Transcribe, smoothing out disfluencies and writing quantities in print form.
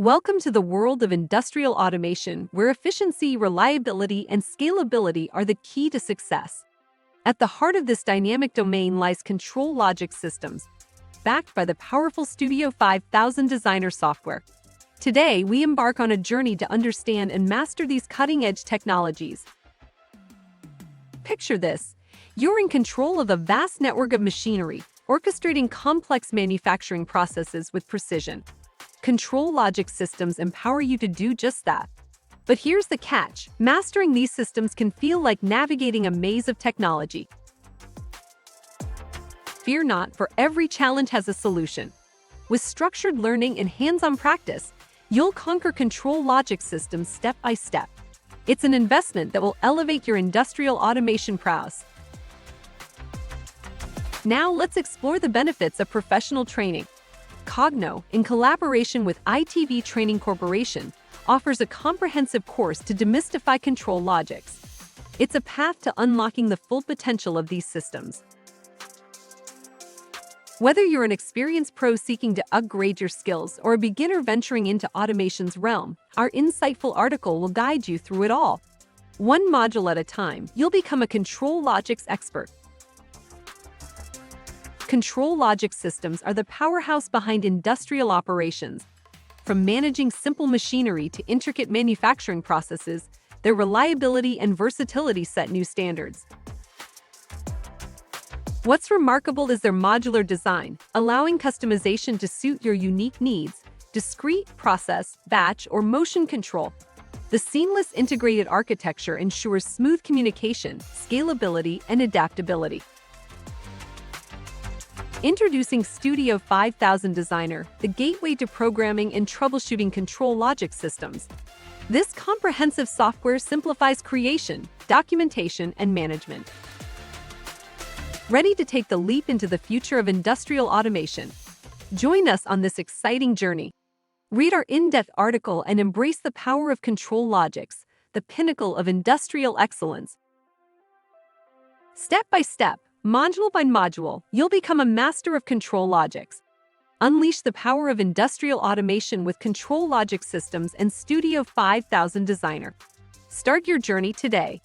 Welcome to the world of industrial automation, where efficiency, reliability, and scalability are the key to success. At the heart of this dynamic domain lies Controllogix Systems, backed by the powerful Studio 5000 designer software. Today, we embark on a journey to understand and master these cutting-edge technologies. Picture this: you're in control of a vast network of machinery, orchestrating complex manufacturing processes with precision. Controllogix Systems empower you to do just that. But here's the catch: mastering these systems can feel like navigating a maze of technology. Fear not, for every challenge has a solution. With structured learning and hands-on practice, you'll conquer Controllogix Systems step by step. It's an investment that will elevate your industrial automation prowess. Now let's explore the benefits of professional training. Cogno, in collaboration with ITV Training Corporation, offers a comprehensive course to demystify Controllogix. It's a path to unlocking the full potential of these systems. Whether you're an experienced pro seeking to upgrade your skills or a beginner venturing into automation's realm, our insightful article will guide you through it all. One module at a time, you'll become a Controllogix expert. Controllogix Systems are the powerhouse behind industrial operations. From managing simple machinery to intricate manufacturing processes, their reliability and versatility set new standards. What's remarkable is their modular design, allowing customization to suit your unique needs: discrete, process, batch, or motion control. The seamless integrated architecture ensures smooth communication, scalability, and adaptability. Introducing Studio 5000 Designer, the gateway to programming and troubleshooting Controllogix systems. This comprehensive software simplifies creation, documentation, and management. Ready to take the leap into the future of industrial automation? Join us on this exciting journey. Read our in-depth article and embrace the power of Controllogix, the pinnacle of industrial excellence. Step by step, module by module, you'll become a master of Controllogix. Unleash the power of industrial automation with Controllogix Systems and Studio 5000 Designer. Start your journey today.